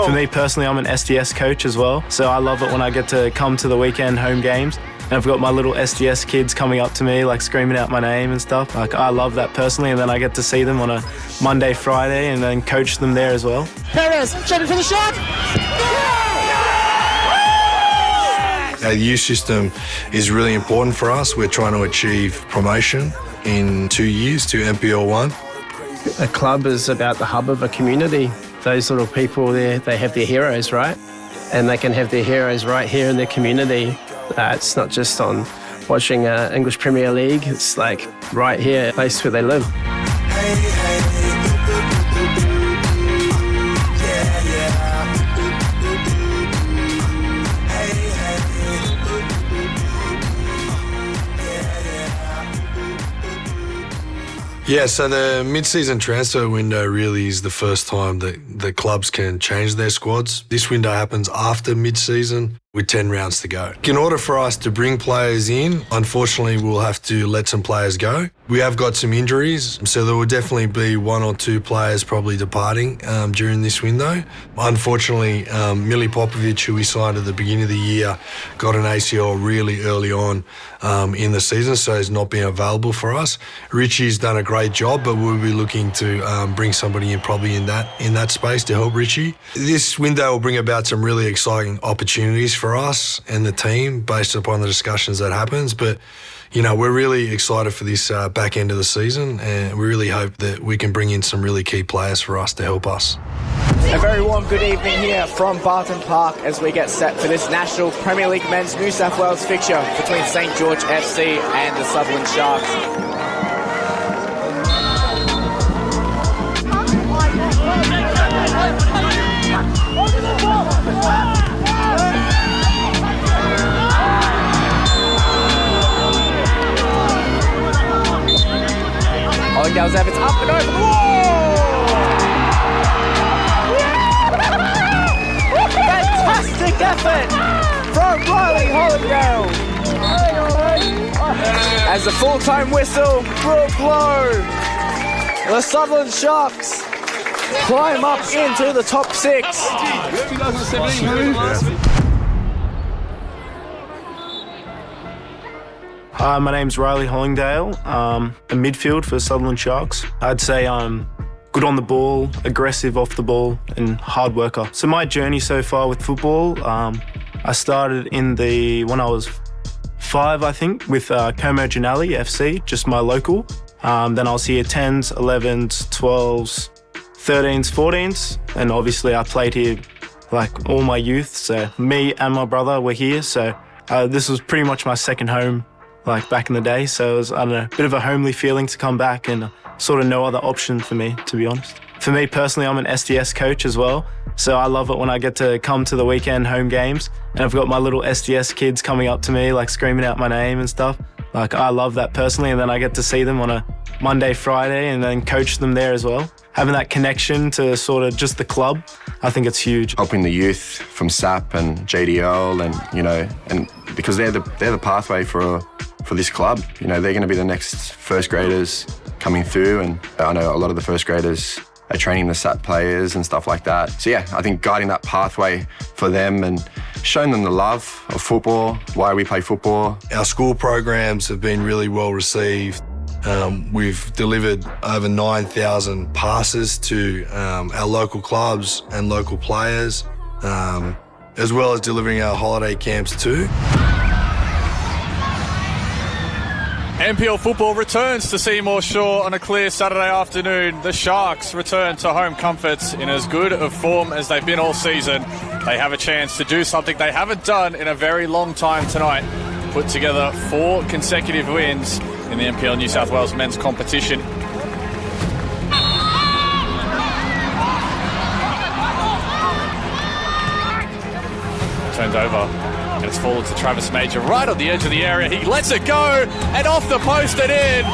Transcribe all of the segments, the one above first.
For me personally, I'm an SDS coach as well, so I love it when I get to come to the weekend home games and I've got my little SDS kids coming up to me, like screaming out my name and stuff. Like, I love that personally, and then I get to see them on a Monday, Friday, and then coach them there as well. Perez, shaping for the shot! Our youth system is really important for us. We're trying to achieve promotion in 2 years to NPL1. A club is about the hub of a community. Those little people there, they have their heroes, right? And they can have their heroes right here in their community. It's not just on watching English Premier League, it's like right here, a place where they live. Yeah, so the mid-season transfer window really is the first time that the clubs can change their squads. This window happens after mid-season with 10 rounds to go. In order for us to bring players in, unfortunately, we'll have to let some players go. We have got some injuries, so there will definitely be 1 or 2 players probably departing during this window. Unfortunately, Millie Popovic, who we signed at the beginning of the year, got an ACL really early on in the season, so he's not been available for us. Richie's done a great job, but we'll be looking to bring somebody in probably in that space to help Richie. This window will bring about some really exciting opportunities for us and the team based upon the discussions that happens, but you know, we're really excited for this back end of the season, and we really hope that we can bring in some really key players for us to help us. A very warm good evening here from Barton Park as we get set for this National Premier League Men's New South Wales fixture between St George FC and the Sutherland Sharks. Hollingdale's efforts up and over the wall! Fantastic effort from Ryley Hollingdale! As the full-time whistle will blow, the Sutherland Sharks climb up into the top 6. Hi, my name's Ryley Hollingdale. A midfield for Sutherland Sharks. I'd say I'm good on the ball, aggressive off the ball, and hard worker. So my journey so far with football, I started when I was 5, I think, with Como Janelli FC, just my local. Then I was here 10s, 11s, 12s, 13s, 14s, and obviously I played here like all my youth. So me and my brother were here. So this was pretty much my second home, like back in the day. So it was, I don't know, a bit of a homely feeling to come back, and sort of no other option for me, to be honest. For me personally, I'm an SDS coach as well. So I love it when I get to come to the weekend home games and I've got my little SDS kids coming up to me, like screaming out my name and stuff. Like, I love that personally, and then I get to see them on a Monday, Friday, and then coach them there as well. Having that connection to sort of just the club, I think it's huge. Helping the youth from SAP and JDL, and you know, and because they're the pathway for this club. You know, they're going to be the next first graders coming through, and I know a lot of the first graders are training the SAP players and stuff like that. So yeah, I think guiding that pathway for them and showing them the love of football, why we play football. Our school programs have been really well received. We've delivered over 9,000 passes to our local clubs and local players, as well as delivering our holiday camps too. NPL football returns to Seymour Shore on a clear Saturday afternoon. The Sharks return to home comforts in as good of form as they've been all season. They have a chance to do something they haven't done in a very long time tonight. Put together 4 consecutive wins in the NPL New South Wales men's competition. Turned over. And it's fallen to Travis Major right on the edge of the area. He lets it go, and off the post and in.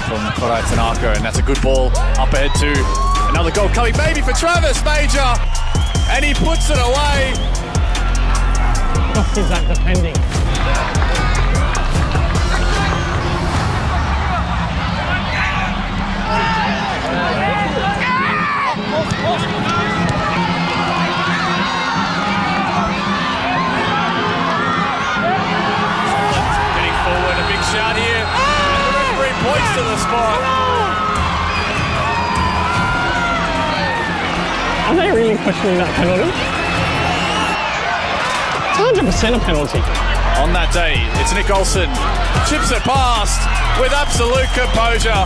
From Korai Tanaka, and that's a good ball up ahead to Another goal coming maybe for Travis Major, and he puts it away. What is that defending? Getting forward, a big shout here. And the referee points to the spot. Are they really questioning that penalty? It's 100% a penalty. On that day, it's Nick Olsen. Chips it past with absolute composure.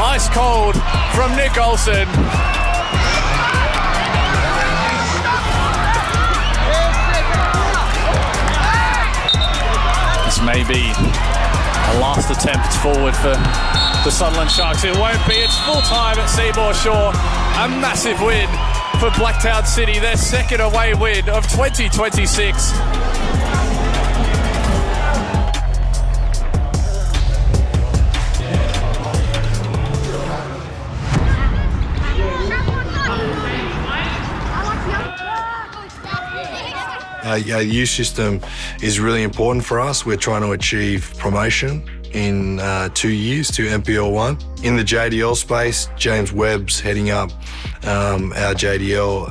Ice cold from Nick Olsen. This may be a last attempt forward for the Sutherland Sharks. It won't be. It's full time at Seymour Shore. A massive win for Blacktown City, their second away win of 2026. Our youth system is really important for us. We're trying to achieve promotion in 2 years to NPL1. In the JDL space, James Webb's heading up our JDL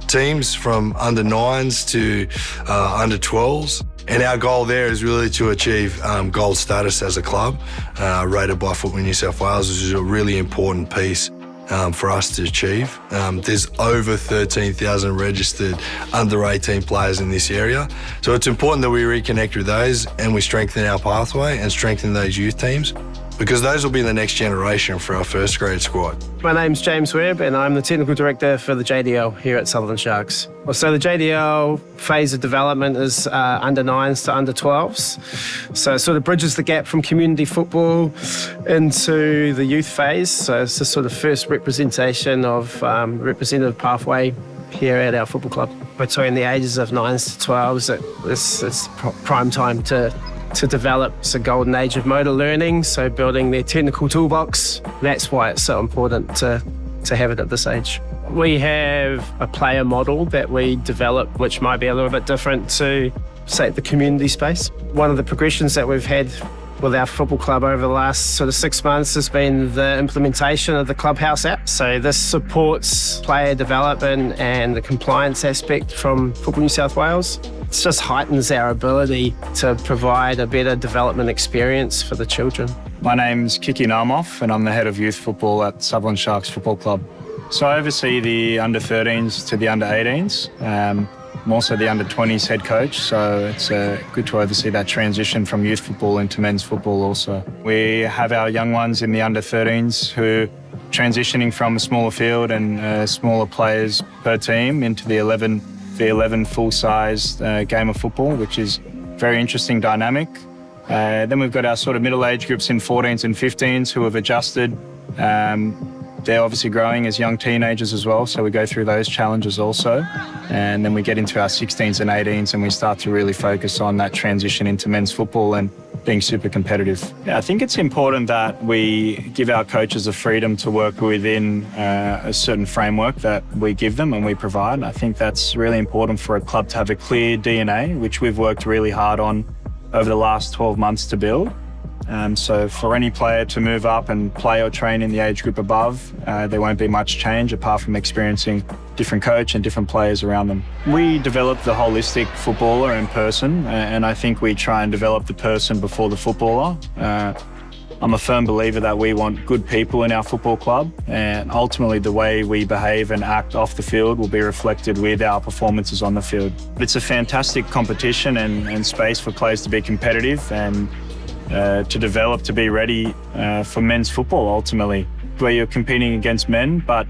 teams from under 9s to under 12s. And our goal there is really to achieve gold status as a club, rated by Football New South Wales, which is a really important piece for us to achieve. There's over 13,000 registered under 18 players in this area. So it's important that we reconnect with those and we strengthen our pathway and strengthen those youth teams, because those will be the next generation for our first grade squad. My name's James Webb and I'm the Technical Director for the JDL here at Sutherland Sharks. So the JDL phase of development is under 9s to under 12s. So it sort of bridges the gap from community football into the youth phase. So it's the sort of first representation of representative pathway here at our football club. Between the ages of 9s to 12s, it's prime time to develop. It's a golden age of motor learning, so building their technical toolbox. That's why it's so important to have it at this age. We have a player model that we develop, which might be a little bit different to, say, the community space. One of the progressions that we've had with our football club over the last sort of 6 months has been the implementation of the Clubhouse app. So this supports player development and the compliance aspect from Football New South Wales. It just heightens our ability to provide a better development experience for the children. My name's Kiki Naumoff and I'm the head of youth football at Sutherland Sharks Football Club. So I oversee the under-13s to the under-18s. I'm also the under-20s head coach, so it's good to oversee that transition from youth football into men's football also. We have our young ones in the under-13s who are transitioning from a smaller field and smaller players per team into the 11 full-sized game of football, which is very interesting dynamic. Then we've got our sort of middle age groups in 14s and 15s who have adjusted. They're obviously growing as young teenagers as well, so we go through those challenges also. And then we get into our 16s and 18s and we start to really focus on that transition into men's football and being super competitive. Yeah, I think it's important that we give our coaches the freedom to work within a certain framework that we give them and we provide. I think that's really important for a club to have a clear DNA, which we've worked really hard on over the last 12 months to build. So for any player to move up and play or train in the age group above, there won't be much change apart from experiencing different coach and different players around them. We develop the holistic footballer in person, and I think we try and develop the person before the footballer. I'm a firm believer that we want good people in our football club, and ultimately the way we behave and act off the field will be reflected with our performances on the field. It's a fantastic competition and space for players to be competitive and to develop to be ready for men's football ultimately, where you're competing against men, but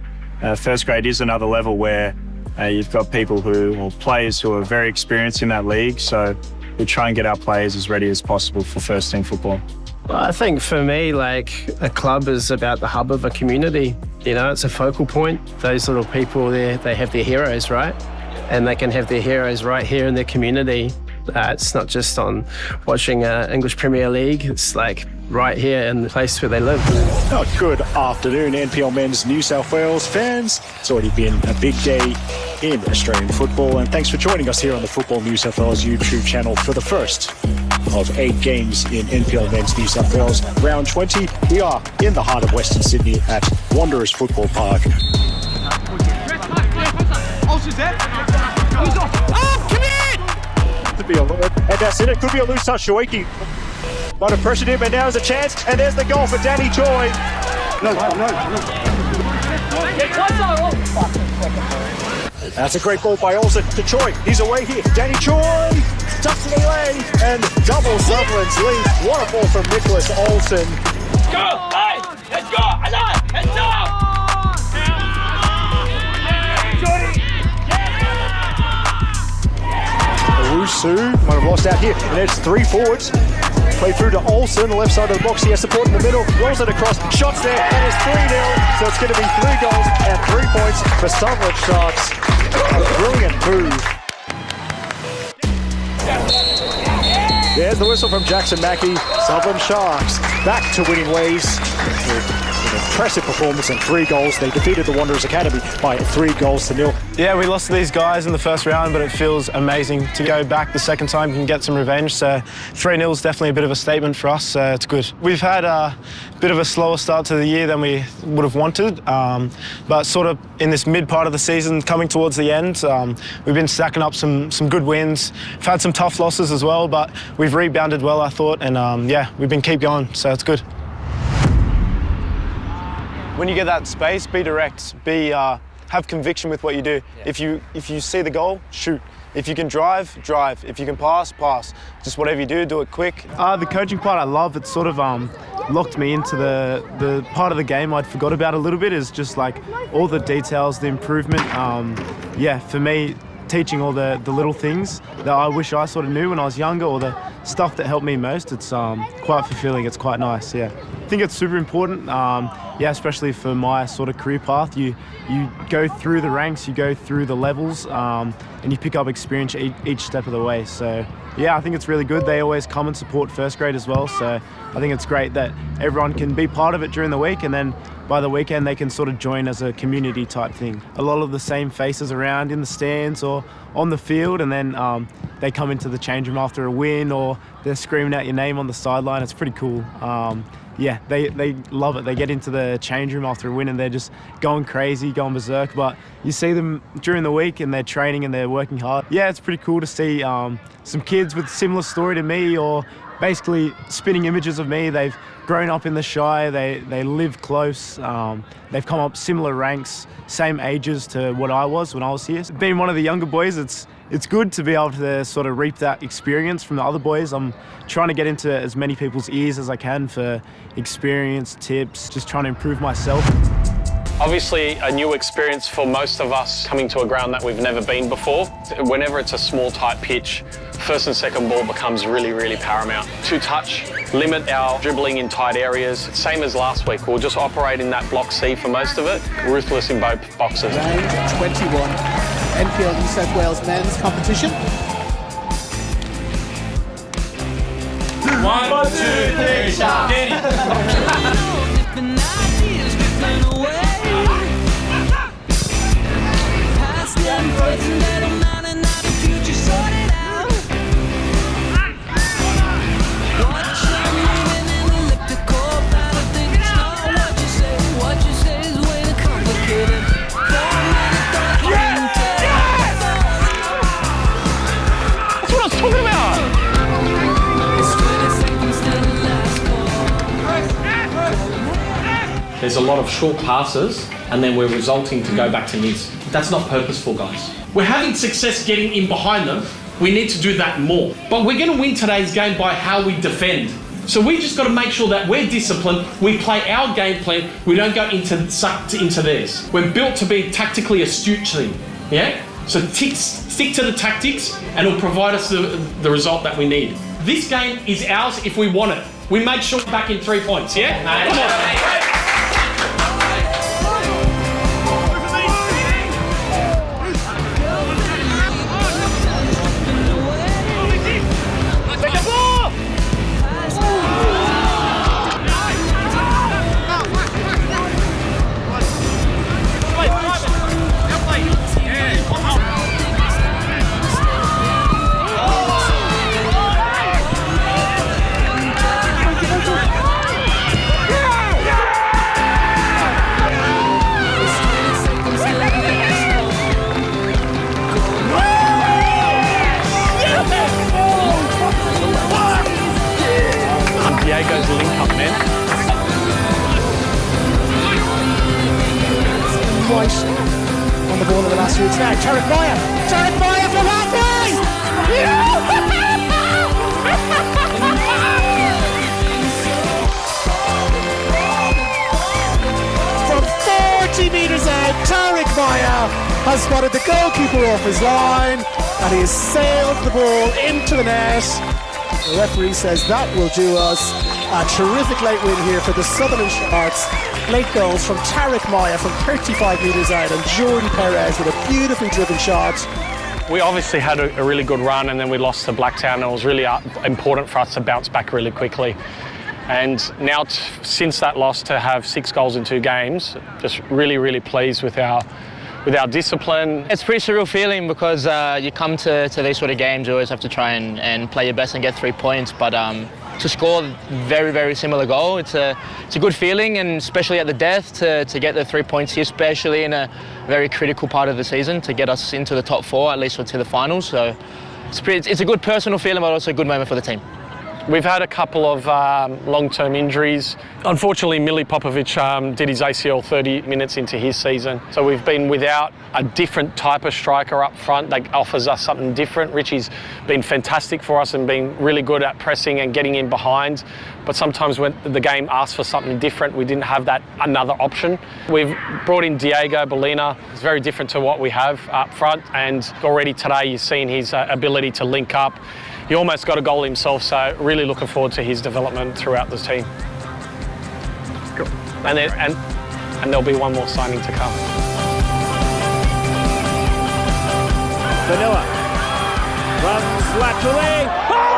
first grade is another level where you've got people or players who are very experienced in that league, so we try and get our players as ready as possible for first team football. Well, I think for me, like, a club is about the hub of a community. You know, it's a focal point. Those little people there, they have their heroes, right? And they can have their heroes right here in their community. It's not just on watching English Premier League. It's like right here in the place where they live. Oh, good afternoon, NPL Men's New South Wales fans. It's already been a big day in Australian football, and thanks for joining us here on the Football New South Wales YouTube channel for the first of 8 games in NPL Men's New South Wales Round 20. We are in the heart of Western Sydney at Wanderers Football Park. And that's it. It could be a loose touch. Shoiki might have pressured him, and now there's a chance. And there's the goal for Danijel. That's a great ball by Olsen to Choi. He's away here. Danijel tucks it away and double Sutherland's lead. What a ball from Nicholas Olsen. Go! Hey! Let's go! Let's go! Rusu might have lost out here, and it's 3 forwards. Play through to Olsen, the left side of the box. He has support in the middle, rolls it across, shots there, and it's 3-0. So it's going to be 3 goals and 3 points for Sutherland Sharks. A brilliant move. There's the whistle from Jackson Mackey. Sutherland Sharks back to winning ways. An impressive performance and 3 goals. They defeated the Wanderers Academy by 3-0. Yeah, we lost to these guys in the first round, but it feels amazing to go back the second time and get some revenge. So 3-0 is definitely a bit of a statement for us. So it's good. We've had a bit of a slower start to the year than we would have wanted, but sort of in this mid part of the season, coming towards the end, we've been stacking up some good wins. We've had some tough losses as well, but we've rebounded well, I thought, and yeah, we've been keep going, so it's good. When you get that space, be direct, have conviction with what you do. Yeah. If you see the goal, shoot. If you can drive, drive. If you can pass, pass. Just whatever you do it quick. The coaching part I love. It sort of locked me into the part of the game I'd forgot about a little bit, is just like all the details, the improvement. Yeah, for me, teaching all the little things that I wish I sort of knew when I was younger, or the stuff that helped me most, it's quite fulfilling. It's quite nice, yeah. I think it's super important, yeah, especially for my sort of career path. You go through the ranks, you go through the levels, and you pick up experience each step of the way. So yeah, I think it's really good. They always come and support first grade as well. So I think it's great that everyone can be part of it during the week, and then by the weekend they can sort of join as a community type thing. A lot of the same faces around in the stands or on the field, and then they come into the change room after a win, or they're screaming out your name on the sideline. It's pretty cool. Yeah, they love it. They get into the change room after a win and they're just going crazy, going berserk. But you see them during the week and they're training and they're working hard. Yeah, it's pretty cool to see some kids with a similar story to me, or basically spinning images of me. They've grown up in the Shire, they live close, they've come up similar ranks, same ages to what I was when I was here. Being one of the younger boys, it's good to be able to sort of reap that experience from the other boys. I'm trying to get into as many people's ears as I can for experience, tips, just trying to improve myself. Obviously a new experience for most of us, coming to a ground that we've never been before. Whenever it's a small tight pitch, first and second ball becomes really, really paramount. To touch, limit our dribbling in tight areas. Same as last week, we'll just operate in that block C for most of it, ruthless in both boxes. Round 21, NPL New South Wales men's competition. 1, 2, 3, shot! Get it! There's a lot of short passes and then we're resulting to go back to Niz. That's not purposeful, guys. We're having success getting in behind them. We need to do that more. But we're going to win today's game by how we defend. So we just got to make sure that we're disciplined, we play our game plan, we don't go sucked into theirs. We're built to be a tactically astute team, yeah? So stick to the tactics and it'll provide us the result that we need. This game is ours if we want it. We make sure we're back in 3 points, yeah? Come on. those link-up men. Right on the ball of the last few weeks now. Tarek Maya from halfway! From 40 metres out, Tarek Maya has spotted the goalkeeper off his line and he has sailed the ball into the net. The referee says that will do us. A terrific late win here for the Sutherland Sharks. Late goals from Tarek Maya from 35 metres out and Jordan Perez with a beautifully driven shot. We obviously had a really good run and then we lost to Blacktown, and it was really important for us to bounce back really quickly. And now, since that loss, to have 6 goals in 2 games, just really, really pleased with our discipline. It's a pretty surreal feeling because you come to these sort of games, you always have to try and play your best and get 3 points, but to score a very, very similar goal, it's a good feeling, and especially at the death to get the 3 points here, especially in a very critical part of the season, to get us into the top 4, at least to the finals. So it's a good personal feeling, but also a good moment for the team. We've had a couple of long-term injuries. Unfortunately, Millie Popovic did his ACL 30 minutes into his season. So we've been without a different type of striker up front that offers us something different. Richie's been fantastic for us and been really good at pressing and getting in behind. But sometimes when the game asks for something different, we didn't have that another option. We've brought in Diego Bolina. It's very different to what we have up front. And already today, you've seen his ability to link up. He almost got a goal himself, so really looking forward to his development throughout this team. Cool. And there'll be one more signing to come. Vanilla runs laterally. Oh!